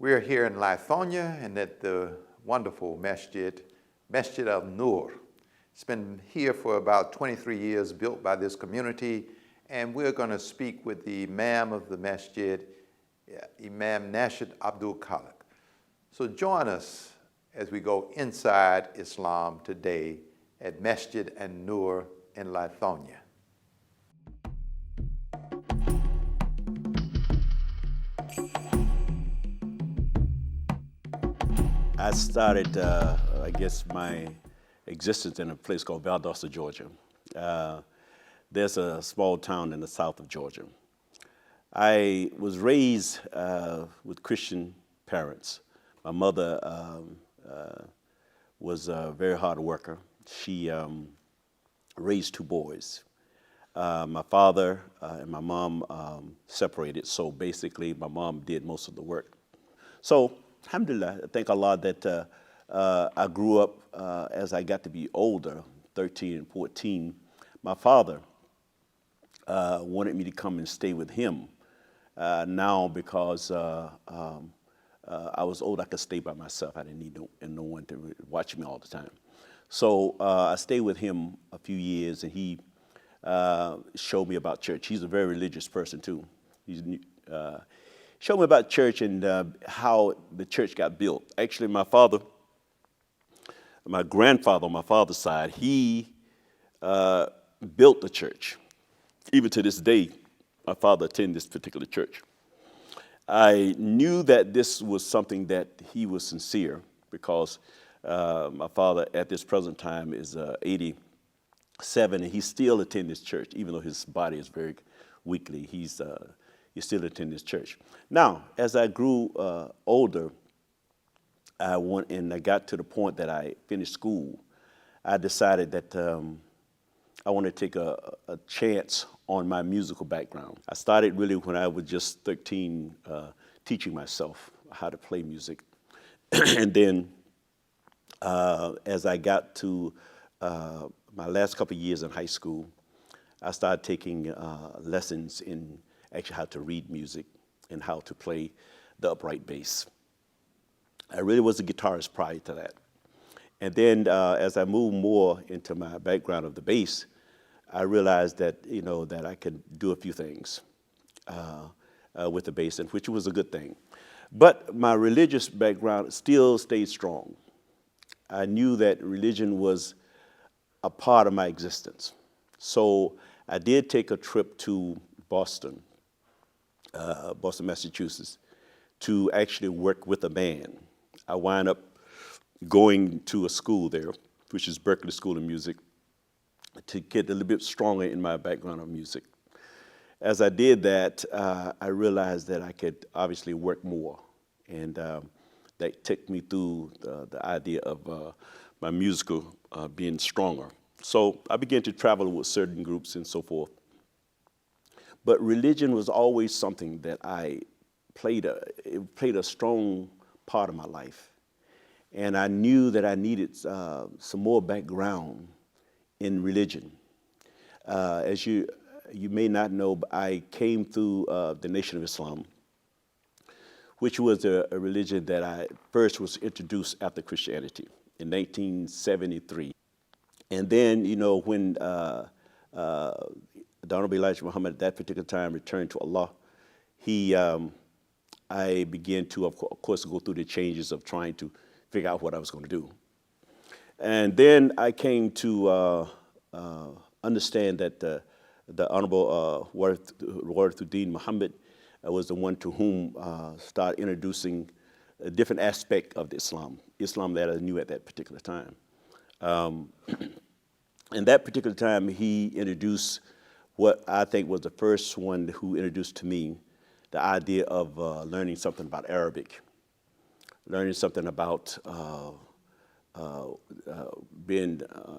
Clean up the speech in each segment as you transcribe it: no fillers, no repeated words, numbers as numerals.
We're here in Lithonia and at the wonderful Masjid, Masjid al-Nur. It's been here for about 23 years, built by this community, and we're going to speak with the Imam of the Masjid, Imam Nasheed Abdul Khalid. So join us as we go inside Islam today at Masjid al-Nur in Lithonia. I started, I guess, my existence in a place called Valdosta, Georgia. There's a small town in the south of Georgia. I was raised with Christian parents. My mother was a very hard worker. She raised two boys. My father and my mom separated, so basically my mom did most of the work. So, alhamdulillah, I thank Allah that I grew up as I got to be older, 13 and 14. My father wanted me to come and stay with him now because I was old, I could stay by myself. I didn't need no one to watch me all the time. So I stayed with him a few years, and he showed me about church. He's a very religious person too. He's showed me about church and how the church got built. Actually, my grandfather on my father's side, he built the church. Even to this day, my father attended this particular church. I knew that this was something that he was sincere because my father at this present time is 87, and he still attends this church, even though his body is very weakly. He still attend this church. Now, as I grew older, I got to the point that I finished school. I decided that I wanted to take a chance on my musical background. I started really when I was just 13, teaching myself how to play music. And then as I got to my last couple of years in high school, I started taking lessons in actually how to read music and how to play the upright bass. I really was a guitarist prior to that. And then as I moved more into my background of the bass, I realized that, that I could do a few things with the bass, and which was a good thing. But my religious background still stayed strong. I knew that religion was a part of my existence. So I did take a trip to Boston, Massachusetts, to actually work with a band. I wound up going to a school there, which is Berklee School of Music, to get a little bit stronger in my background of music. As I did that, I realized that I could obviously work more, and that took me through the idea of my musical being stronger. So I began to travel with certain groups and so forth. But religion was always something that it played a strong part of my life. And I knew that I needed some more background in religion. As you may not know, but I came through the Nation of Islam, which was a religion that I first was introduced after Christianity in 1973. And then, when the Honorable Elijah Muhammad at that particular time returned to Allah, I began to, of course, go through the changes of trying to figure out what I was going to do. And then I came to understand that the Honorable Warithuddin Muhammad was the one to whom started introducing a different aspect of the Islam that I knew at that particular time. In that particular time, he introduced what I think was the first one who introduced to me the idea of learning something about Arabic, learning something about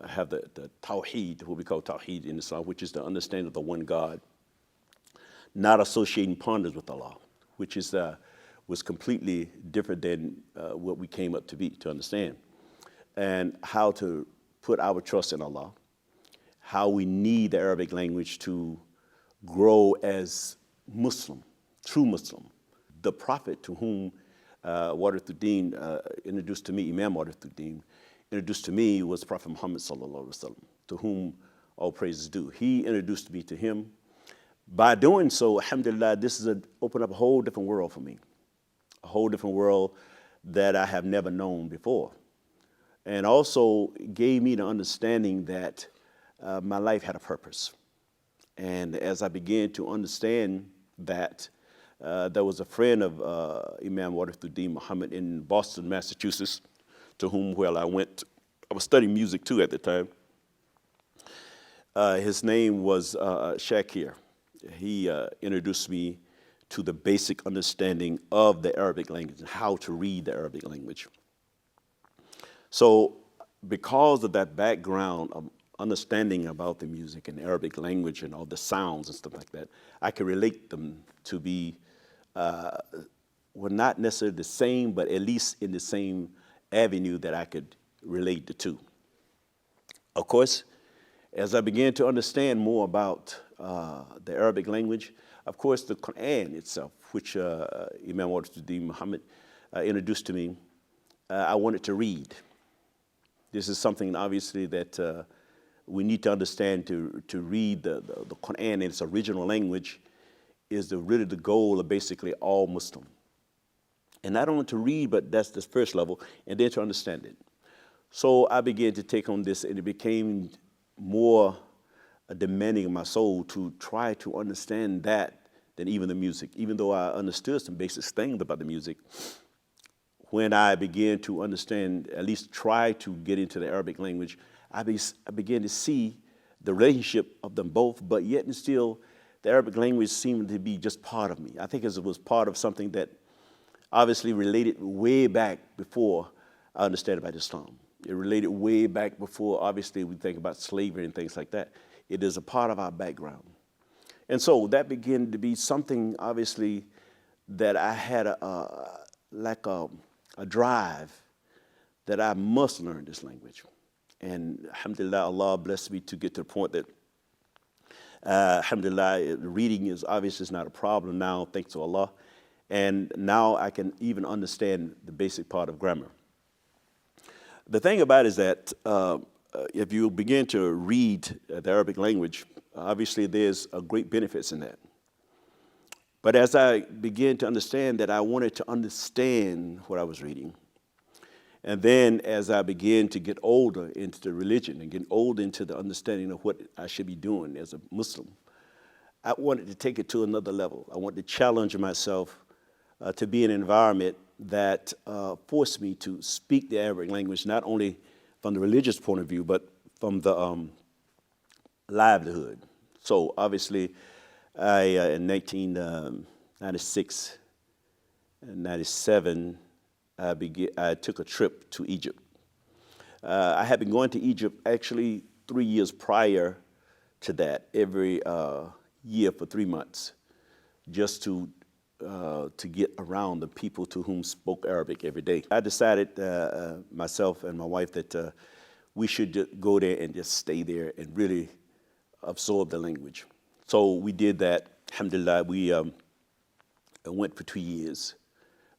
have the tawheed, what we call tawheed in Islam, which is the understanding of the one God, not associating partners with Allah, which is was completely different than what we came up to understand, and how to put our trust in Allah, how we need the Arabic language to grow as Muslim, true Muslim. The Prophet to whom Warithuddin introduced to me, Imam Warithuddin, introduced to me was Prophet Muhammad sallallahu alaihi wasallam, to whom all praises due. He introduced me to him. By doing so, alhamdulillah, this has opened up a whole different world for me, a whole different world that I have never known before. And also gave me the understanding that my life had a purpose. And as I began to understand that, there was a friend of Imam Warithuddin Muhammad in Boston, Massachusetts, to whom I went. I was studying music too at the time. His name was Shakir. He introduced me to the basic understanding of the Arabic language and how to read the Arabic language. So because of that background of understanding about the music and Arabic language and all the sounds and stuff like that, I could relate them to be, well, not necessarily the same, but at least in the same avenue that I could relate the two. Of course, as I began to understand more about the Arabic language, of course, the Qur'an itself, which Imam Warithuddin Muhammad introduced to me, I wanted to read. This is something, obviously, that we need to understand. To read the Qur'an in its original language is really the goal of basically all Muslim. And not only to read, but that's the first level, and then to understand it. So I began to take on this, and it became more demanding of my soul to try to understand that than even the music. Even though I understood some basic things about the music, when I began to understand, at least try to get into the Arabic language, I began to see the relationship of them both, but yet and still, the Arabic language seemed to be just part of me. I think it was part of something that obviously related way back before I understood about Islam. It related way back before, obviously, we think about slavery and things like that. It is a part of our background. And so that began to be something, obviously, that I had a drive that I must learn this language. And alhamdulillah, Allah blessed me to get to the point that, alhamdulillah, reading is obviously not a problem now, thanks to Allah. And now I can even understand the basic part of grammar. The thing about it is that if you begin to read the Arabic language, obviously there's a great benefits in that. But as I began to understand that, I wanted to understand what I was reading. And then as I began to get older into the religion and get older into the understanding of what I should be doing as a Muslim, I wanted to take it to another level. I wanted to challenge myself to be in an environment that forced me to speak the Arabic language, not only from the religious point of view, but from the livelihood. So obviously, in 1996 and 97, I took a trip to Egypt. I had been going to Egypt actually 3 years prior to that, every year for 3 months, just to get around the people to whom spoke Arabic every day. I decided, myself and my wife, that we should go there and just stay there and really absorb the language. So we did that. Alhamdulillah, we went for 2 years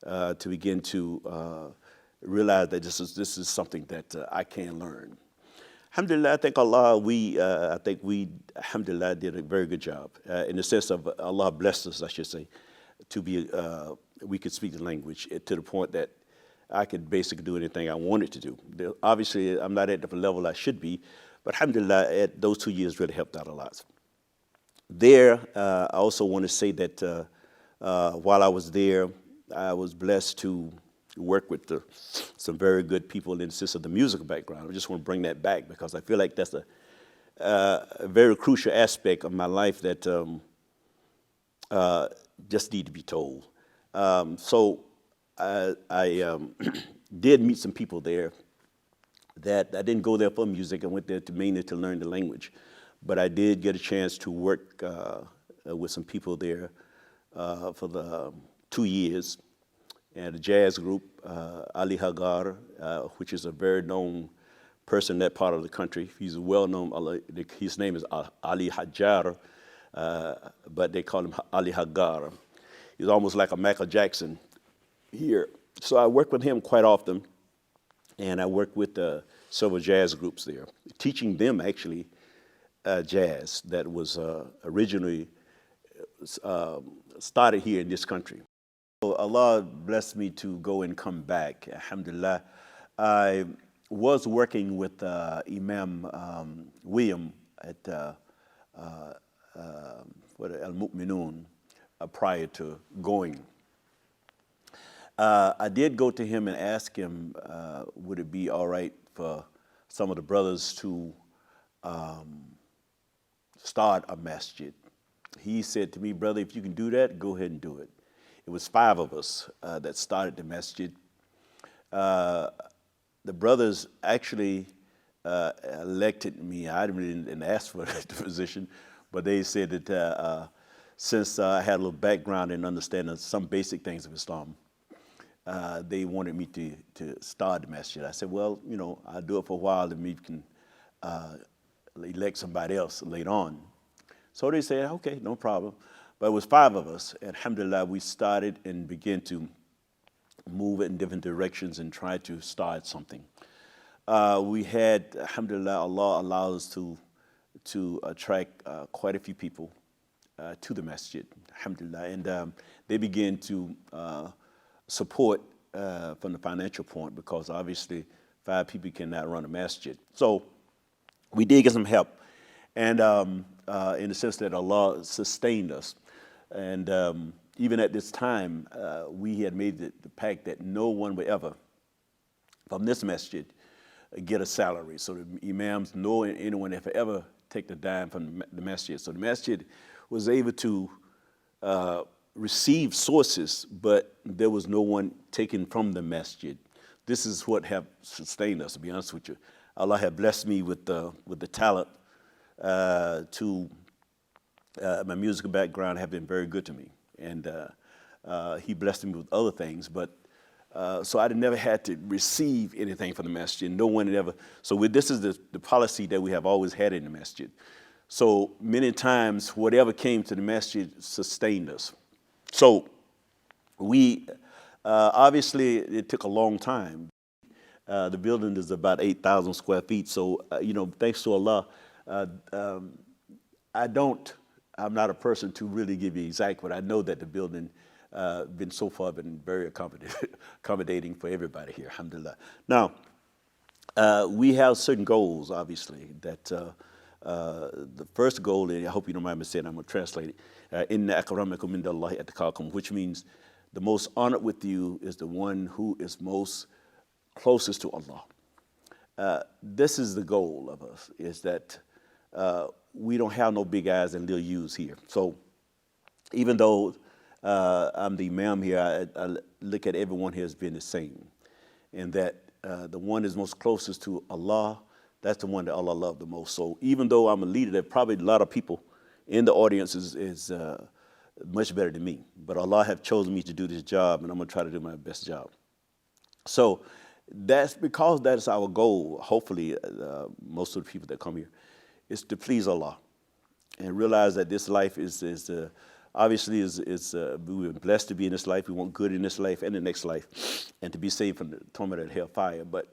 to begin to realize that this is something that I can learn. Alhamdulillah, I think Allah, alhamdulillah, did a very good job in the sense of Allah blessed us, I should say, to be, we could speak the language to the point that I could basically do anything I wanted to do. Obviously, I'm not at the level I should be, but alhamdulillah, those 2 years really helped out a lot. There, I also want to say that while I was there, I was blessed to work with some very good people in the sense of the musical background. I just want to bring that back because I feel like that's a very crucial aspect of my life that just need to be told. So I did meet some people there that I didn't go there for music. I went there mainly to learn the language. But I did get a chance to work with some people there for the 2 years. And a jazz group, Ali Hagar, which is a very known person in that part of the country. He's a well-known, his name is Ali Hajar, but they call him Ali Hagar. He's almost like a Michael Jackson here. So I work with him quite often, and I work with several jazz groups there, teaching them actually jazz that was originally started here in this country. So Allah blessed me to go and come back, alhamdulillah. I was working with Imam William at Al-Mu'minun prior to going. I did go to him and ask him, would it be all right for some of the brothers to start a masjid? He said to me, brother, if you can do that, go ahead and do it. It was 5 of us that started the masjid. The brothers actually elected me. I didn't ask for the position, but they said that since I had a little background in understanding some basic things of Islam, they wanted me to start the masjid. I said, well, you know, I'll do it for a while and maybe can elect somebody else later on. So they said, okay, no problem. But it was 5 of us. And alhamdulillah, we started and began to move in different directions and try to start something. We had, alhamdulillah, Allah allowed us to attract quite a few people to the masjid, alhamdulillah. And they began to support from the financial point, because obviously 5 people cannot run a masjid. So we did get some help. And in the sense that Allah sustained us. And even at this time, we had made the pact that no one would ever, from this masjid, get a salary. So the imams, no anyone ever take the dime from the masjid. So the masjid was able to receive sources, but there was no one taken from the masjid. This is what have sustained us, to be honest with you. Allah had blessed me with the talent to my musical background have been very good to me, and he blessed me with other things. But so I never had to receive anything from the masjid. No one had ever. So this is the policy that we have always had in the masjid. So many times, whatever came to the masjid sustained us. So we obviously it took a long time. The building is about 8,000 square feet. So you know, thanks to Allah. I'm not a person to really give you exact, but I know that the building been so far been very accommodating for everybody here, alhamdulillah. Now, we have certain goals, obviously, that the first goal, and I hope you don't mind me saying, I'm going to translate it, inna akramakum indallahi atqakum, which means the most honored with you is the one who is most closest to Allah. This is the goal of us, is that we don't have no big eyes and little U's here. So even though I'm the imam here, I look at everyone here as being the same. And that the one is most closest to Allah, that's the one that Allah loved the most. So even though I'm a leader, there are probably a lot of people in the audience is much better than me. But Allah have chosen me to do this job, and I'm going to try to do my best job. So that's because that's our goal. Hopefully, most of the people that come here, is to please Allah and realize that this life is obviously we're blessed to be in this life. We want good in this life and the next life, and to be saved from the torment of hellfire. But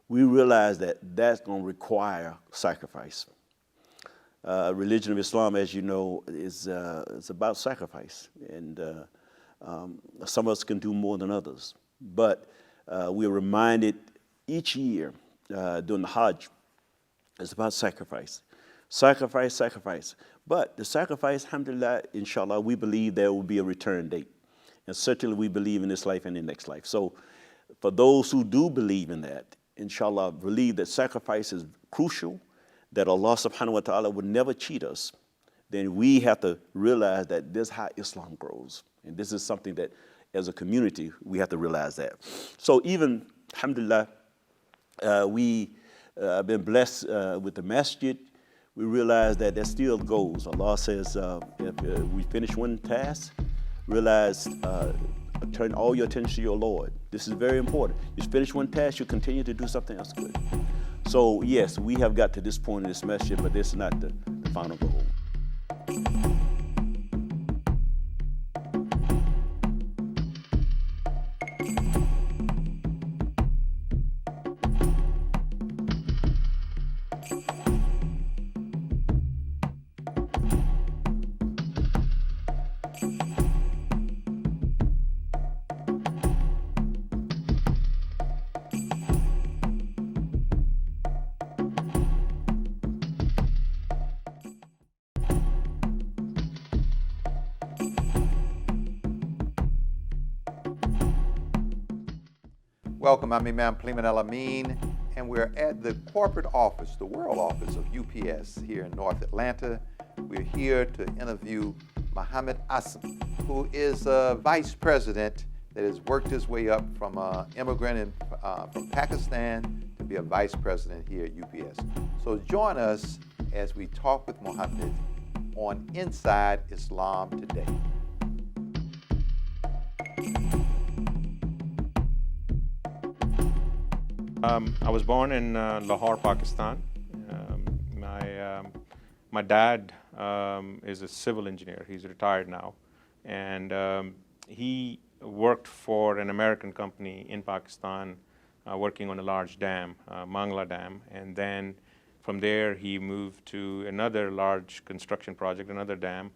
we realize that that's going to require sacrifice. Religion of Islam, as you know, is about sacrifice, and some of us can do more than others. But we're reminded each year during the Hajj, it's about sacrifice. Sacrifice, sacrifice. But the sacrifice, alhamdulillah, inshallah, we believe there will be a return date. And certainly we believe in this life and the next life. So for those who do believe in that, inshallah, believe that sacrifice is crucial, that Allah subhanahu wa ta'ala would never cheat us. then we have to realize that this is how Islam grows. And this is something that, as a community, we have to realize that. So even, alhamdulillah, we have been blessed with the masjid. We realize that there's still goals. Allah says, if we finish one task, realize, turn all your attention to your Lord. This is very important. You finish one task, you continue to do something else good. So yes, we have got to this point in this masjid, but this is not the final goal. Welcome, I'm Imam Plemon El-Amin, and we're at the corporate office, the world office of UPS here in North Atlanta. We're here to interview Mohammed Asim, who is a vice president that has worked his way up from an immigrant from Pakistan to be a vice president here at UPS. So join us as we talk with Mohammed on Inside Islam Today. I was born in Lahore, Pakistan. My dad is a civil engineer. He's retired now. And he worked for an American company in Pakistan working on a large dam, Mangla Dam. And then from there, he moved to another large construction project, another dam,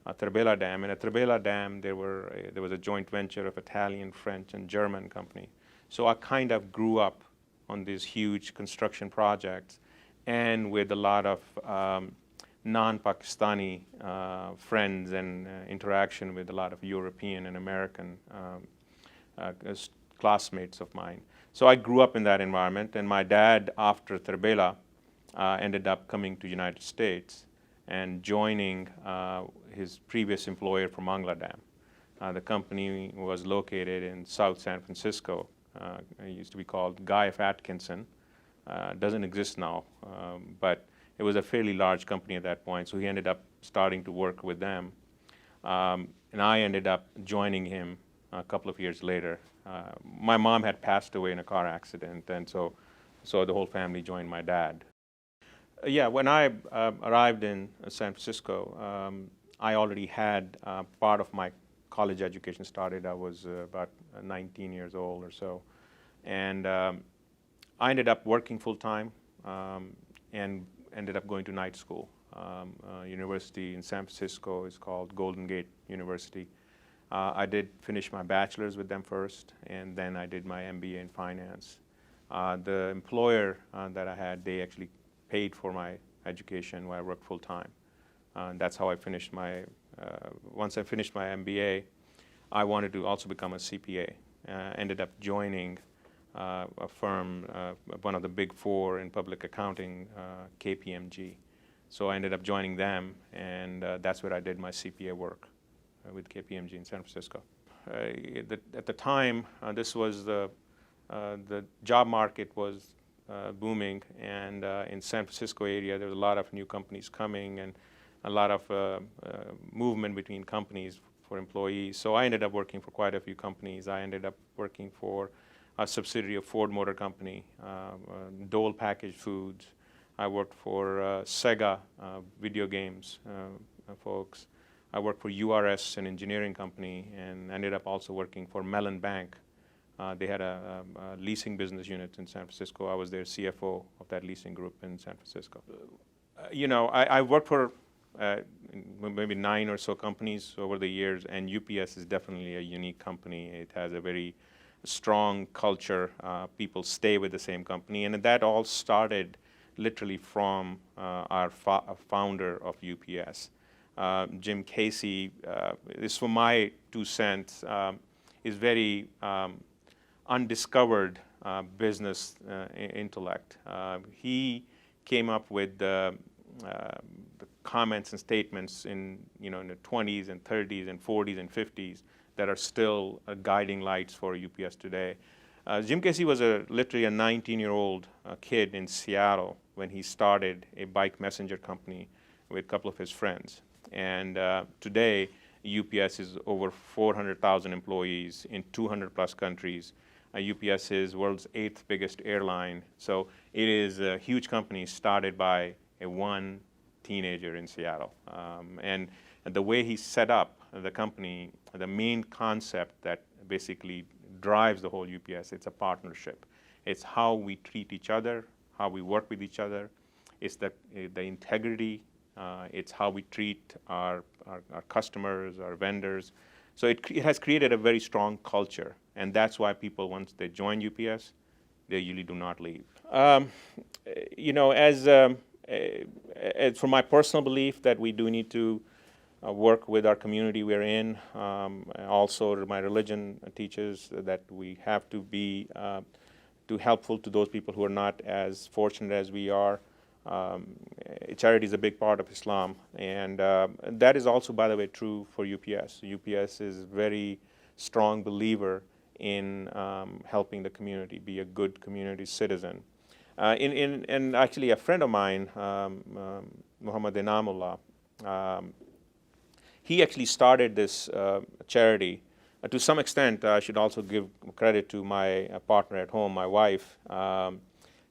Terbela Dam. And at Terbela Dam, there was a joint venture of Italian, French, and German company. So I kind of grew up on these huge construction projects and with a lot of non-Pakistani friends and interaction with a lot of European and American classmates of mine. So I grew up in that environment, and my dad, after Terbela, ended up coming to United States and joining his previous employer from Mangla Dam. The company was located in South San Francisco. It used to be called Guy F. Atkinson. Doesn't exist now, but it was a fairly large company at that point, so he ended up starting to work with them. And I ended up joining him a couple of years later. My mom had passed away in a car accident, and so the whole family joined my dad. Yeah, when I arrived in San Francisco, I already had part of my college education started. I was about 19 years old or so. And I ended up working full-time and ended up going to night school. University in San Francisco is called Golden Gate University. I did finish my bachelor's with them first, and then I did my MBA in finance. The employer that I had, they actually paid for my education while I worked full-time. That's how I finished my once I finished my MBA, I wanted to also become a CPA. Ended up joining a firm, one of the big four in public accounting, KPMG. So I ended up joining them, and that's where I did my CPA work with KPMG in San Francisco. At the time, this was the job market was booming, and in San Francisco area, there was a lot of new companies coming, and a lot of movement between companies for employees. So I ended up working for quite a few companies. I ended up working for a subsidiary of Ford Motor Company, Dole Packaged Foods. I worked for Sega video games folks. I worked for URS, an engineering company, and ended up also working for Mellon Bank. They had a leasing business unit in San Francisco. I was their CFO of that leasing group in San Francisco. I worked for maybe 9 or so companies over the years, and UPS is definitely a unique company. It has a very strong culture. People stay with the same company, and that all started literally from our founder of UPS. Jim Casey, this for my 2 cents, is very undiscovered business intellect. He came up with the comments and statements in, in the 20s and 30s and 40s and 50s that are still guiding lights for UPS today. Jim Casey was literally a 19-year-old kid in Seattle when he started a bike messenger company with a couple of his friends. And today, UPS is over 400,000 employees in 200 plus countries. UPS is world's 8th biggest airline. So it is a huge company started by one teenager in Seattle. And the way he set up the company, the main concept that basically drives the whole UPS, it's a partnership. It's how we treat each other, how we work with each other. It's the integrity. It's how we treat our customers, our vendors. So it has created a very strong culture, and that's why people, once they join UPS, they usually do not leave. As for my personal belief that we do need to work with our community we're in. Also, my religion teaches that we have to be helpful to those people who are not as fortunate as we are. Charity is a big part of Islam, and that is also, by the way, true for UPS. UPS is a very strong believer in helping the community, be a good community citizen. And actually, a friend of mine, Muhammad Inamullah, he actually started this charity. To some extent, I should also give credit to my partner at home, my wife.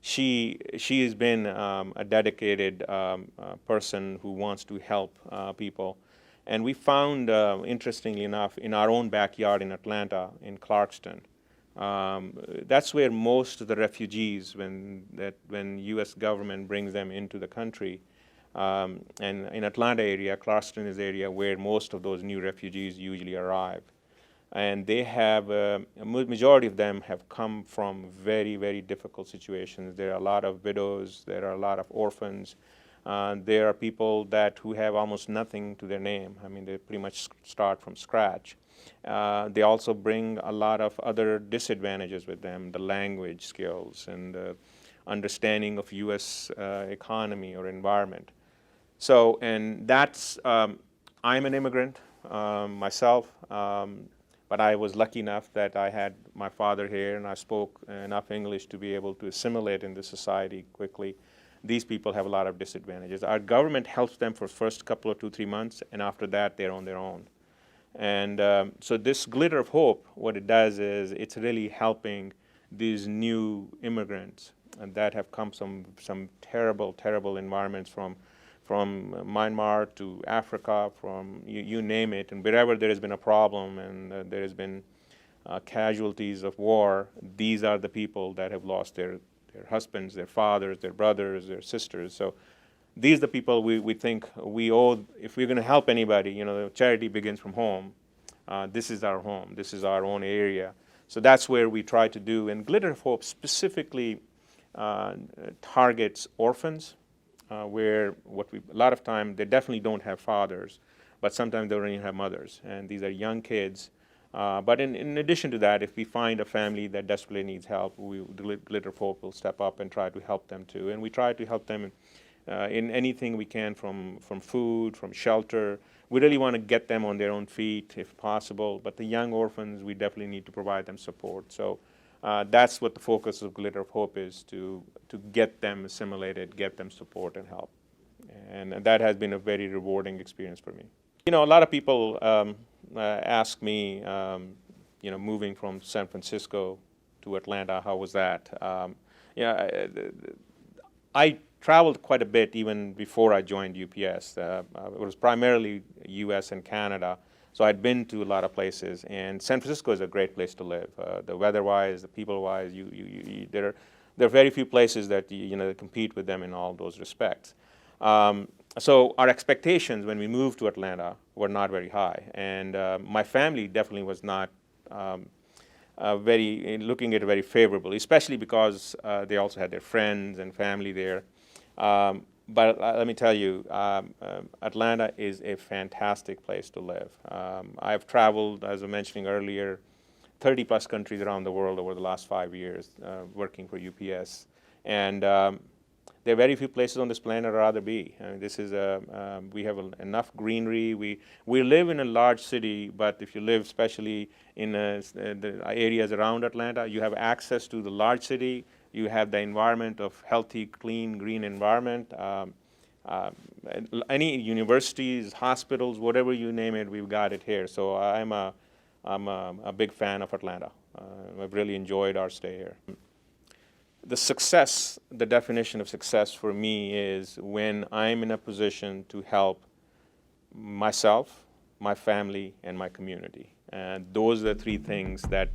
She has been a dedicated person who wants to help people. And we found, interestingly enough, in our own backyard in Atlanta, in Clarkston, that's where most of the refugees, when U.S. government brings them into the country, and in Atlanta area, Clarkston is the area where most of those new refugees usually arrive. And they have, a majority of them have come from very, very difficult situations. There are a lot of widows, there are a lot of orphans. There are people who have almost nothing to their name. I mean, they pretty much start from scratch. They also bring a lot of other disadvantages with them, the language skills and the understanding of U.S. Economy or environment. So, and that's, I'm an immigrant myself, but I was lucky enough that I had my father here and I spoke enough English to be able to assimilate in the society quickly. These people have a lot of disadvantages. Our government helps them for the first couple of 2-3 months, and after that, they're on their own. And so this glitter of hope, what it does is it's really helping these new immigrants that have come from some terrible, terrible environments from Myanmar to Africa, from you name it, and wherever there has been a problem and there has been casualties of war, these are the people that have lost their husbands, their fathers, their brothers, their sisters. So these are the people we think we owe. If we're going to help anybody, charity begins from home. This is our home. This is our own area. So that's where we try to do. And Glitter of Hope specifically targets orphans, where a lot of time they definitely don't have fathers, but sometimes they don't even have mothers. And these are young kids. But in addition to that, if we find a family that desperately needs help, the Glitter of Hope will step up and try to help them too. And we try to help them in anything we can, from food, from shelter. We really want to get them on their own feet if possible. But the young orphans, we definitely need to provide them support. So that's what the focus of Glitter of Hope is, to get them assimilated, get them support and help. And that has been a very rewarding experience for me. A lot of people ask me, moving from San Francisco to Atlanta, how was that? I traveled quite a bit even before I joined UPS. It was primarily US and Canada, so I'd been to a lot of places. And San Francisco is a great place to live. The weather-wise, the people-wise, there are very few places that compete with them in all those respects. So our expectations when we moved to Atlanta were not very high, and my family definitely was not looking at it very favorably, especially because they also had their friends and family there. But let me tell you, Atlanta is a fantastic place to live. I've traveled, as I was mentioning earlier, 30 plus countries around the world over the last 5 years working for UPS, and there are very few places on this planet I'd rather be. I mean, this is we have enough greenery. We live in a large city, but if you live especially in the areas around Atlanta, you have access to the large city. You have the environment of healthy, clean, green environment. Any universities, hospitals, whatever you name it, we've got it here. So I'm a big fan of Atlanta. I've really enjoyed our stay here. The definition of success for me is when I'm in a position to help myself, my family, and my community. And those are the three things that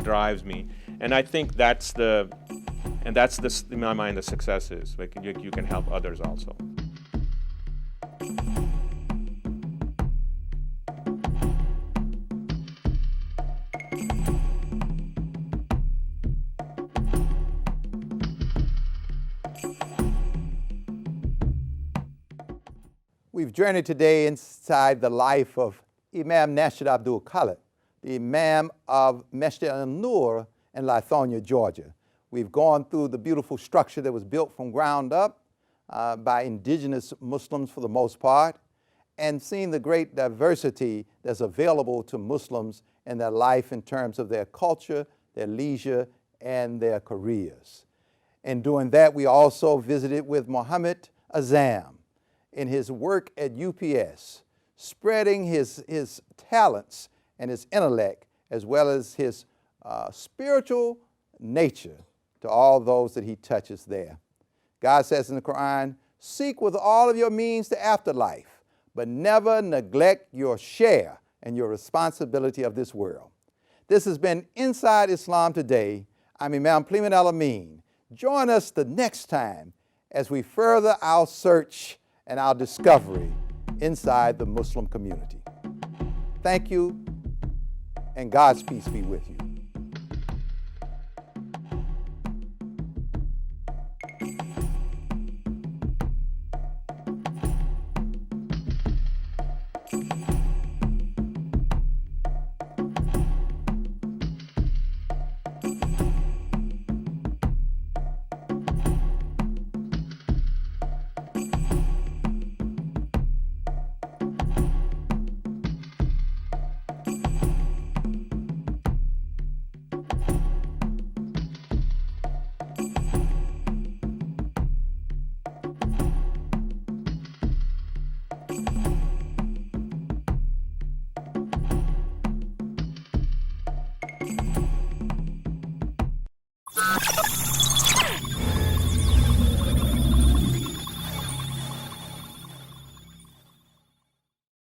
drives me. And I think in my mind, the success is. Like you can help others also. We've journeyed today inside the life of Imam Nasheed Abdul Khalid, the Imam of Masjid Al-Nur in Lithonia, Georgia. We've gone through the beautiful structure that was built from ground up by indigenous Muslims for the most part, and seen the great diversity that's available to Muslims in their life in terms of their culture, their leisure, and their careers. In doing that, we also visited with Muhammad Azam in his work at UPS, spreading his talents and his intellect as well as his spiritual nature to all those that he touches there. God says in the Qur'an, seek with all of your means the afterlife, but never neglect your share and your responsibility of this world. This has been Inside Islam Today. I'm Imam Plemon El-Amin. Join us the next time as we further our search and our discovery inside the Muslim community. Thank you, and God's peace be with you.